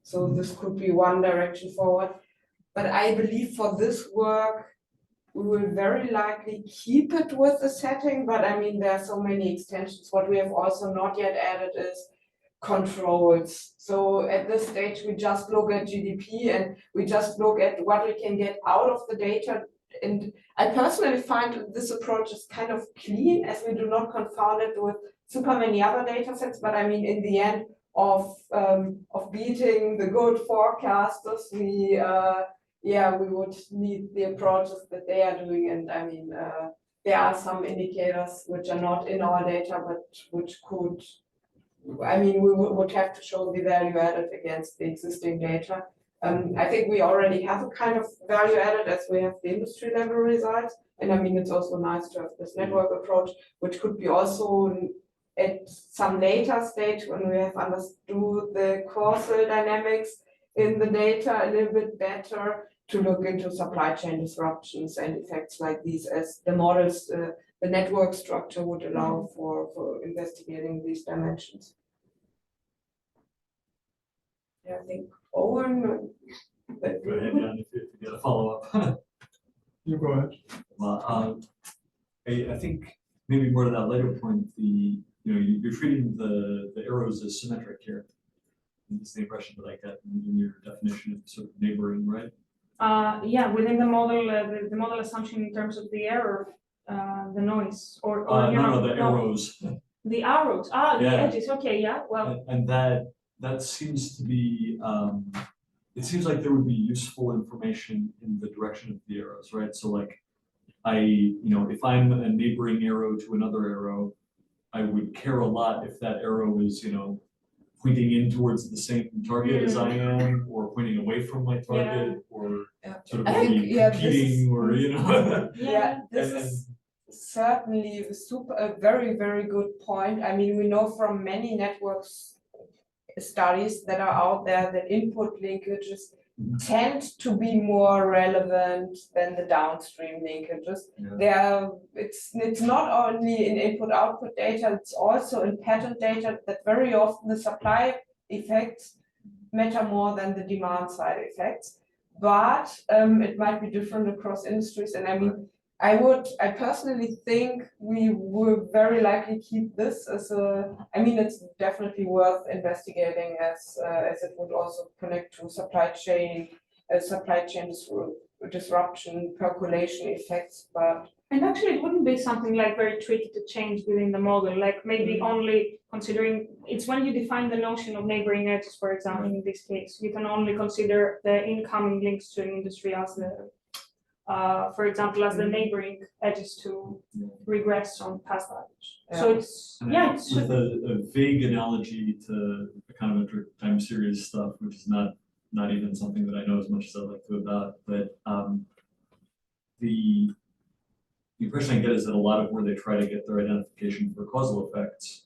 Speaker 1: So this could be one direction forward. But I believe for this work, we will very likely keep it with the setting, but I mean, there are so many extensions. What we have also not yet added is controls. So at this stage, we just look at GDP and we just look at what we can get out of the data. And I personally find this approach is kind of clean, as we do not confound it with super many other data sets. But I mean, in the end of beating the good forecasters, we would need the approaches that they are doing. And I mean, there are some indicators which are not in our data, but which could, I mean, we would have to show the value added against the existing data. I think we already have a kind of value added as we have the industry level results. And I mean, it's also nice to have this network approach, which could be also at some later stage when we have understood the causal dynamics in the data a little bit better, to look into supply chain disruptions and effects like these as the models, the network structure would allow for investigating these dimensions. Yeah, I think Owen.
Speaker 3: Go ahead, Jan, if you get a follow-up.
Speaker 5: You go ahead.
Speaker 3: Well, I think maybe more to that later point, you're treating the arrows as symmetric here. It's the impression that I get in your definition of sort of neighboring, right?
Speaker 4: Yeah, within the model, the model assumption in terms of the error, the noise, or you know,
Speaker 3: no, the arrows.
Speaker 4: The arrows. The
Speaker 3: Yeah.
Speaker 4: edges. Okay, yeah. Well,
Speaker 3: And that seems to be, it seems like there would be useful information in the direction of the arrows, right? So like, if I'm a neighboring arrow to another arrow, I would care a lot if that arrow is, pointing in towards the same target as I am, or pointing away from my target, or sort of
Speaker 1: I think,
Speaker 3: maybe
Speaker 1: yeah,
Speaker 3: competing, or
Speaker 1: Yeah, this is certainly a very, very good point. I mean, we know from many networks studies that are out there that input linkages tend to be more relevant than the downstream linkages. It's not only in input-output data, it's also in pattern data that very often the supply effects matter more than the demand side effects. But it might be different across industries. And I mean, I personally think we will very likely keep this as it's definitely worth investigating as it would also connect to supply chain disruption, percolation effects, but.
Speaker 4: and actually it wouldn't be something like very tricky to change within the model, like maybe only considering, it's when you define the notion of neighboring edges, for example, in this case, you can only consider the incoming links to an industry as for example, as the neighboring edges to regress on past values. So it's,
Speaker 3: with a vague analogy to econometric time series stuff, which is not even something that I know as much as I'd like to about, but the impression I get is that a lot of where they try to get their identification for causal effects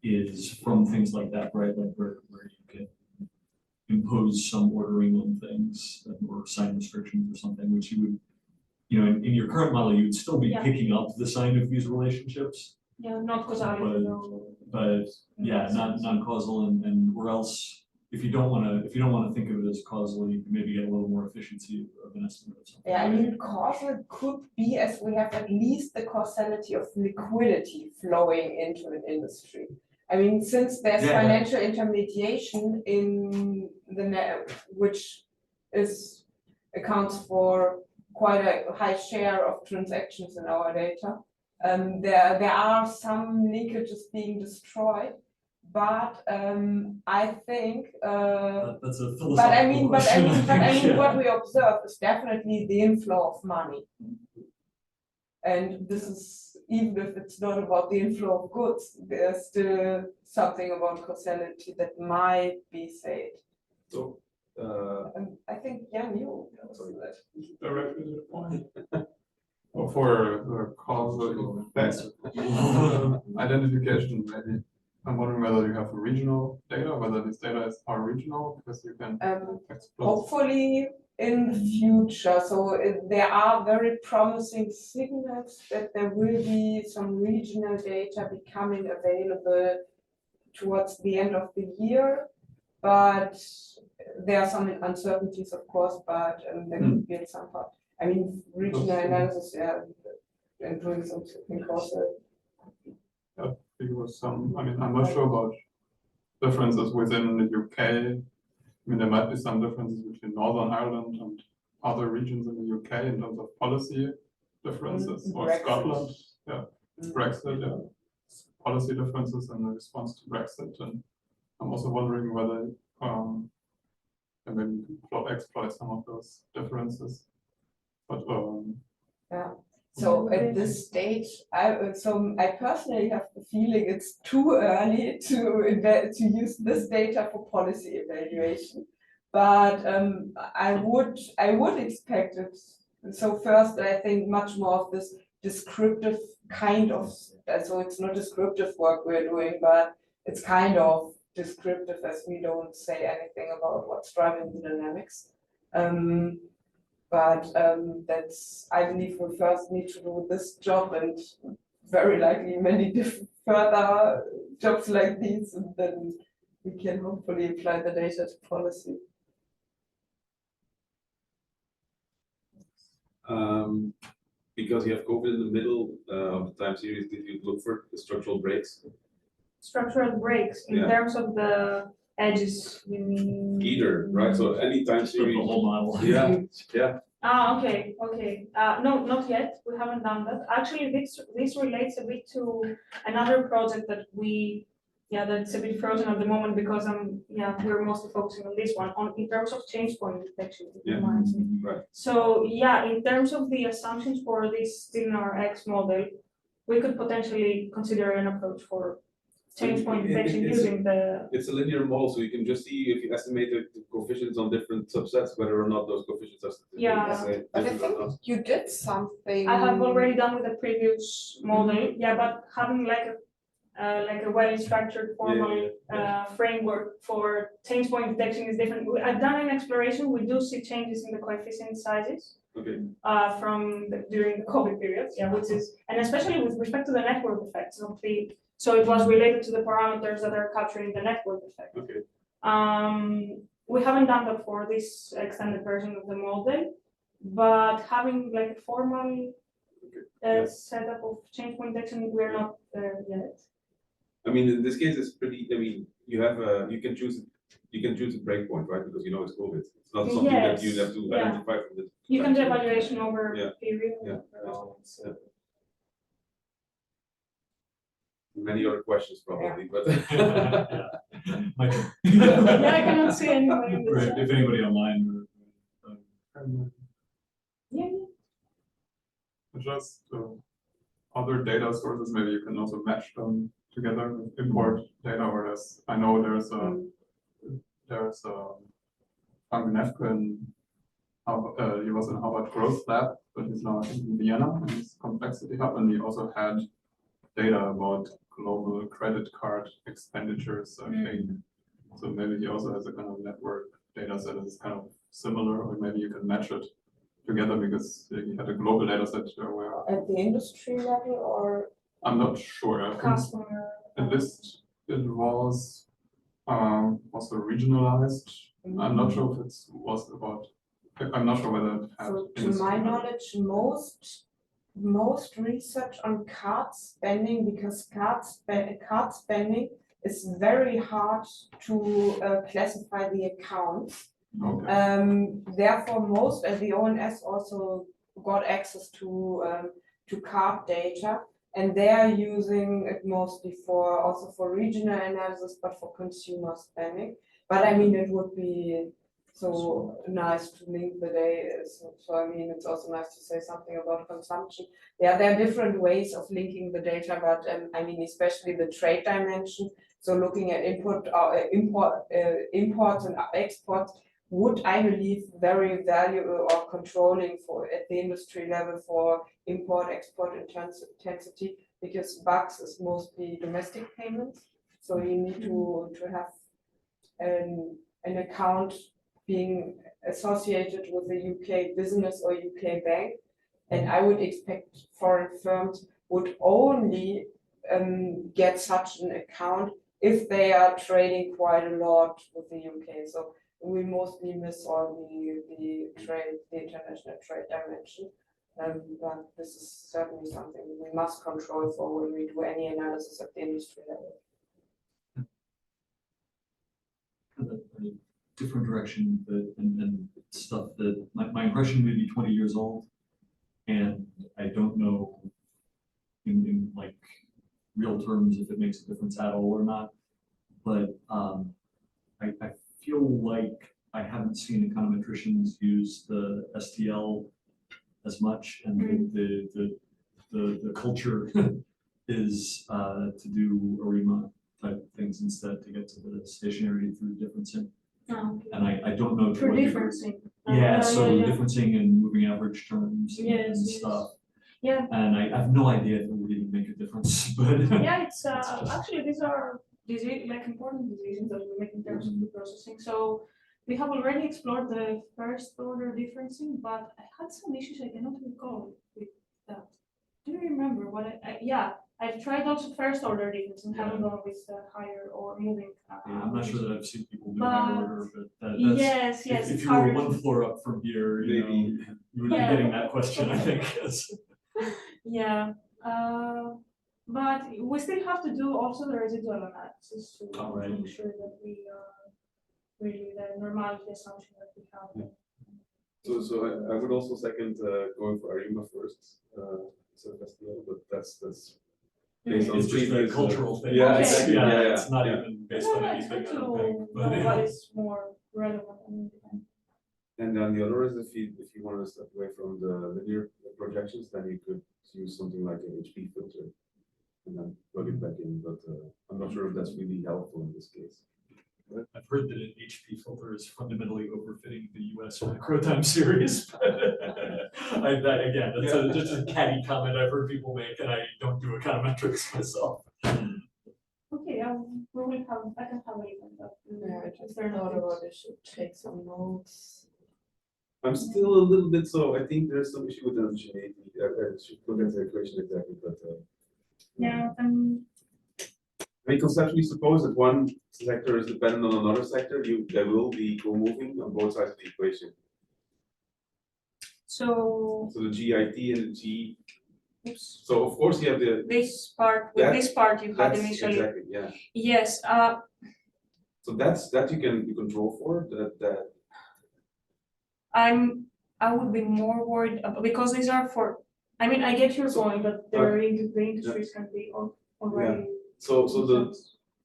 Speaker 3: is from things like that, right? Like where you can impose some ordering on things or sign restrictions or something, which you would, in your current model, you would still be picking up the sign of these relationships.
Speaker 4: Yeah, not causality.
Speaker 3: But not non-causal, and or else if you don't want to think of it as causal, you can maybe get a little more efficiency of an estimate of something.
Speaker 1: Yeah, I mean, causal could be as we have at least the causality of liquidity flowing into an industry. I mean, since there's financial intermediation in the net, which accounts for quite a high share of transactions in our data, there are some linkages being destroyed. But I think.
Speaker 3: That's a philosophical
Speaker 1: but I mean,
Speaker 3: question.
Speaker 1: what we observe is definitely the inflow of money, and this is even if it's not about the inflow of goods, there's still something about causality that might be said.
Speaker 2: So,
Speaker 1: I think Jan, you
Speaker 5: Directly to the point. Or for the causal effect identification, maybe. I'm wondering whether you have regional data, whether this data are regional, because you can explore.
Speaker 1: hopefully in the future. So there are very promising signals that there will be some regional data becoming available towards the end of the year, but there are some uncertainties, of course, but there could be at some point. I mean, regional analysis, and doing something causal.
Speaker 5: There was some, I'm not sure about differences within the UK. I mean, there might be some differences between Northern Ireland and other regions in the UK in terms of policy differences, or
Speaker 1: Brexit.
Speaker 5: Scotland, Brexit, policy differences in the response to Brexit. And I'm also wondering whether maybe you can exploit some of those differences. But
Speaker 1: So at this stage, I personally have the feeling it's too early to use this data for policy evaluation, but I would expect it. So first, I think much more of this descriptive kind of. So it's not descriptive work we're doing, but it's kind of descriptive as we don't say anything about what's driving the dynamics. But that's, I believe we first need to do this job and very likely many different further jobs like these, and then we can hopefully apply the data to policy.
Speaker 2: Because you have COVID in the middle of the time series, did you look for the structural breaks?
Speaker 4: Structural breaks in
Speaker 2: Yeah.
Speaker 4: terms of the edges, you mean?
Speaker 2: Either, right? So any time
Speaker 3: Just the
Speaker 2: series.
Speaker 3: whole model.
Speaker 2: Yeah, yeah.
Speaker 4: Ah, okay, okay. No, not yet. We haven't done that. Actually, this relates a bit to another project that that's a bit frozen at the moment because we're mostly focusing on this one in terms of change point detection. It
Speaker 2: Yeah.
Speaker 4: reminds me.
Speaker 2: Right.
Speaker 4: So yeah, in terms of the assumptions for this linear X model, we could potentially consider an approach for change point detection using the.
Speaker 2: It's a linear model, so you can just see if you estimate the coefficients on different subsets, whether or not those coefficients are
Speaker 4: Yeah.
Speaker 1: But I
Speaker 2: different or
Speaker 1: think
Speaker 2: not.
Speaker 1: you did something.
Speaker 4: I have already done with the previous model, but having like a well-structured formal framework for change point detection is different. I've done an exploration. We do see changes in the coefficient sizes
Speaker 2: Okay.
Speaker 4: during the COVID period, which is, and especially with respect to the network effects of the. So it was related to the parameters that are capturing the network effect.
Speaker 2: Okay.
Speaker 4: We haven't done that for this extended version of the model, but having like a formal setup of change point detection, we're not there yet.
Speaker 2: I mean, in this case, it's pretty. I mean, you can choose a breakpoint, right? Because you know it's COVID. It's not something that you have to identify from the.
Speaker 4: You can do evaluation over period.
Speaker 2: Yeah. Many other questions probably, but.
Speaker 3: My turn.
Speaker 4: I cannot see anybody in the
Speaker 3: Right,
Speaker 4: chat.
Speaker 3: if anybody online
Speaker 5: Just other data sources, maybe you can also match them together, import data, or I know there's Frank in he was in Harvard Growth Lab, but he's now in Vienna in his complexity hub, and he also had data about global credit card expenditures, I think. So maybe he also has a kind of network data set that is kind of similar, or maybe you can match it together because he had a global data set where
Speaker 1: At the industry level, or
Speaker 5: I'm not sure. I think
Speaker 4: Customer.
Speaker 5: at least it was also regionalized. I'm not sure if it was about. I'm not sure whether it had.
Speaker 1: so to my knowledge, most research on card spending, because card spending is very hard to classify the accounts.
Speaker 5: Okay.
Speaker 1: Therefore, most the ONS also got access to card data, and they are using it mostly also for regional analysis, but for consumer spending. But I mean, it would be so nice to link the data. So I mean, it's also nice to say something about consumption. Yeah, there are different ways of linking the data, but I mean, especially the trade dimension. So looking at imports and exports would, I believe, very valuable or controlling for at the industry level for import-export intensity, because BACS is mostly domestic payments. So you need to have an account being associated with a UK business or UK bank. And I would expect foreign firms would only get such an account if they are trading quite a lot with the UK. So we mostly miss all the international trade dimension. But this is certainly something we must control for when we do any analysis at the industry level.
Speaker 3: a different direction, and stuff that my impression may be 20 years old, and I don't know in like real terms if it makes a difference at all or not. But I feel like I haven't seen econometricians use the STL as much, and the culture is to do ARIMA type things instead to get to the stationary through differencing.
Speaker 4: Oh, okay.
Speaker 3: And I don't know to
Speaker 4: For
Speaker 3: what degree.
Speaker 4: differencing.
Speaker 3: Yeah, so
Speaker 4: yeah.
Speaker 3: differencing and moving average terms and
Speaker 4: Yes,
Speaker 3: stuff.
Speaker 4: Yeah.
Speaker 3: And I have no idea if it would even make a difference, but
Speaker 4: Yeah, it's
Speaker 3: just-
Speaker 4: actually these are important decisions that we make in terms of the processing. So We have already explored the first order differencing, but I had some issues I cannot recall with that. Do you remember what yeah, I've tried also first order difference and haven't gone with higher or moving.
Speaker 3: Yeah, I'm not sure that I've seen people do
Speaker 4: But-
Speaker 3: higher order, but that's.
Speaker 4: Yes, yes,
Speaker 3: If
Speaker 4: it's
Speaker 3: you were
Speaker 4: harder.
Speaker 3: one floor up from here, you know,
Speaker 2: Maybe.
Speaker 3: you would be
Speaker 4: Yeah.
Speaker 3: getting that question, I think, yes.
Speaker 4: Yeah, but we still have to do also the residual analysis to
Speaker 3: Alright.
Speaker 4: make sure that we are really the normality assumption that we have.
Speaker 2: So I would also second going for ARIMA first, instead of STL, but that's based on
Speaker 3: It's just a
Speaker 2: previous,
Speaker 3: cultural thing.
Speaker 2: Yeah,
Speaker 4: Okay.
Speaker 2: exactly,
Speaker 3: Yeah,
Speaker 2: yeah,
Speaker 3: it's not
Speaker 2: yeah.
Speaker 3: even based
Speaker 4: No,
Speaker 3: on
Speaker 4: no, it's
Speaker 3: anything,
Speaker 4: good
Speaker 3: I
Speaker 4: to
Speaker 3: don't think,
Speaker 4: know
Speaker 3: but
Speaker 4: what is more relevant.
Speaker 2: And then the other is if you want to step away from the linear projections, then you could use something like an HP filter and then plug it back in, but I'm not sure if that's really helpful in this case.
Speaker 3: I've heard that an HP filter is fundamentally overfitting the US macro time series. Again, that's just a catty comment I've heard people make, and I don't do econometrics myself.
Speaker 4: Okay, we will have, I can have a look at that.
Speaker 1: Yeah, I
Speaker 4: if
Speaker 1: just
Speaker 4: there are
Speaker 1: thought
Speaker 4: no
Speaker 1: about it, should take some notes.
Speaker 2: I'm still a little bit, so I think there's some issue with the homogeneity. I should look at the equation exactly, but
Speaker 4: Yeah,
Speaker 2: I mean, conceptually, suppose that one sector is dependent on another sector, there will be co-moving on both sides of the equation.
Speaker 4: so
Speaker 2: So the GIT and the G.
Speaker 4: oops,
Speaker 2: So of course you have the.
Speaker 4: this part, with
Speaker 2: That-
Speaker 4: this part you had
Speaker 2: That's
Speaker 4: initially.
Speaker 2: exactly, yeah.
Speaker 4: Yes,
Speaker 2: So that you control for that.
Speaker 4: I would be more worried about, because these are for, I mean, I get your point, but the industries can be already.
Speaker 2: So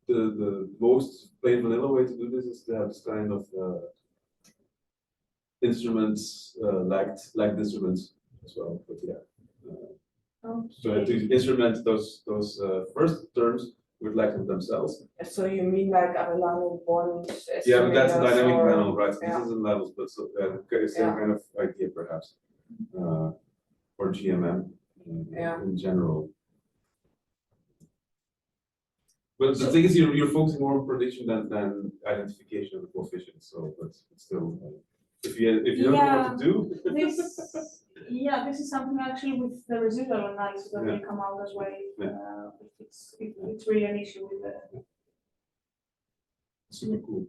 Speaker 2: the most plain vanilla way to do this is to have this kind of instruments, lagged instruments as well, but yeah. So to instrument those first terms with lag of themselves.
Speaker 1: So you mean like Avelano bond?
Speaker 2: Yeah, but that's a
Speaker 1: estimators
Speaker 2: dynamic
Speaker 1: or-
Speaker 2: panel, right? So
Speaker 1: yeah.
Speaker 2: this isn't levels, but so same
Speaker 1: Yeah.
Speaker 2: kind of idea perhaps. Or GMM
Speaker 1: Yeah.
Speaker 2: in general. But the thing is, you're focusing more on prediction than identification of the coefficients. So, but still, if you don't know what to do.
Speaker 4: This is something actually with the residual analysis that will come out as well. If it's really an issue with the.
Speaker 2: Super cool.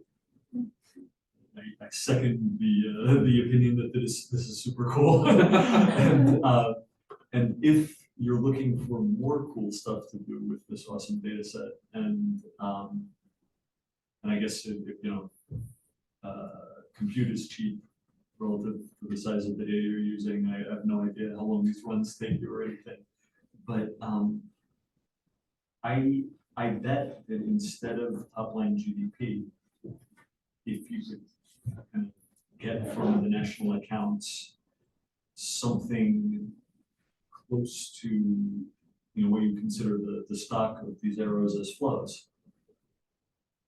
Speaker 3: I second the opinion that this is super cool. And if you're looking for more cool stuff to do with this awesome data set, and I guess if compute is cheap relative to the size of the data you're using, I have no idea how long these runs take you or anything. But I bet that instead of top-line GDP, if you could kind of get from the national accounts something close to what you consider the stock of these arrows as flows,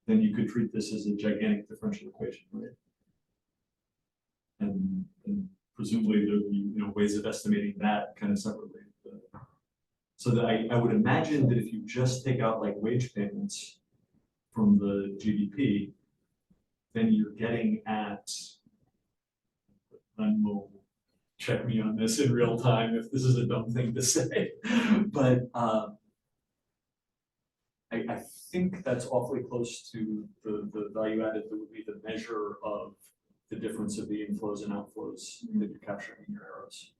Speaker 3: then you could treat this as a gigantic differential equation, right? And presumably there'd be ways of estimating that kind of separately. So that I would imagine that if you just take out like wage payments from the GDP, then you're getting at, and will check me on this in real time if this is a dumb thing to say, but I think that's awfully close to the value added that would be the measure of the difference of the inflows and outflows that you're capturing in your arrows,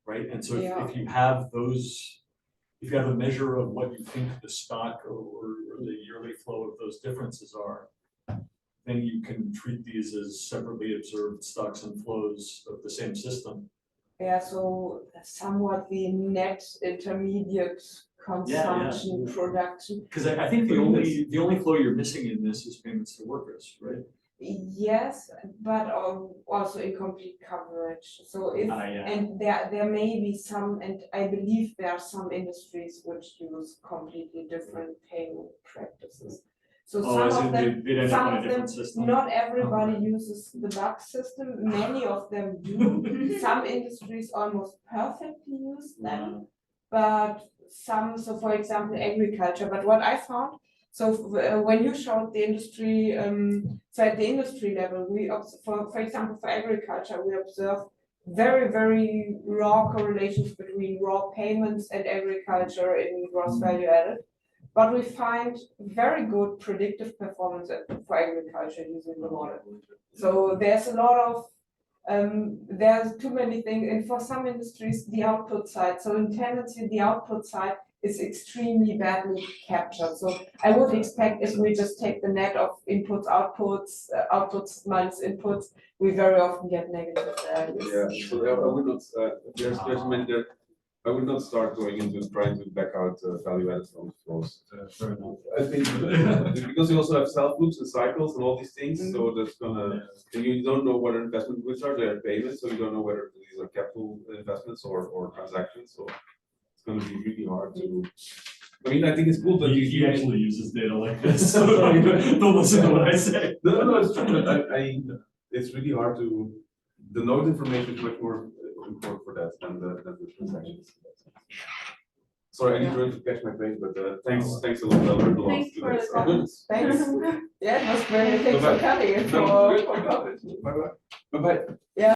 Speaker 3: right? And so if you have those, if you have a measure of what you think the stock or the yearly flow of those differences are, then you can treat these as separately observed stocks and flows of the same system.
Speaker 1: Yeah, so somewhat the net intermediate consumption production.
Speaker 3: Because I think the only flow you're missing in this is payments to workers, right?
Speaker 1: Yes, but also incomplete coverage. So if
Speaker 3: Yeah.
Speaker 1: and there may be some, and I believe there are some industries which use completely different payment practices. So some of them,
Speaker 3: they'd end up
Speaker 1: some
Speaker 3: on a
Speaker 1: of them,
Speaker 3: different system.
Speaker 1: not everybody uses the box system. Many of them do. Some industries almost perfectly use them, but some, so for example, agriculture. But what I found, So when you showed the industry, so at the industry level, for example, for agriculture, we observe very, very raw correlations between raw payments and agriculture in gross value added. But we find very good predictive performance for agriculture using the model. So there's a lot of, there's too many things, and for some industries, the output side. So in tendency, the output side is extremely badly captured. So I would expect if we just take the net of inputs, outputs minus inputs, we very often get negative values.
Speaker 2: Yeah, so I would not, there's many there. I would not start going into trying to back out value added from flows.
Speaker 3: Fair enough.
Speaker 2: I think because you also have self loops and cycles and all these things, so that's gonna, and you don't know what investment goods are, they're payments, so you don't know whether these are capital investments or transactions, so it's gonna be really hard to. I mean, I think it's cool that
Speaker 3: He actually uses data like this, so don't listen to what I say.
Speaker 2: No, it's true, but it's really hard to, the node information is much more important for that than the transactions. Sorry, I need to catch my face, but thanks a lot. I learned a lot.
Speaker 4: Thanks for the
Speaker 2: today.
Speaker 4: comments.
Speaker 1: Thanks. Yeah, it was great. Thanks for
Speaker 2: Bye-bye.
Speaker 1: coming and
Speaker 2: No,
Speaker 1: for
Speaker 2: good. Bye bye. Bye bye.
Speaker 1: Yeah.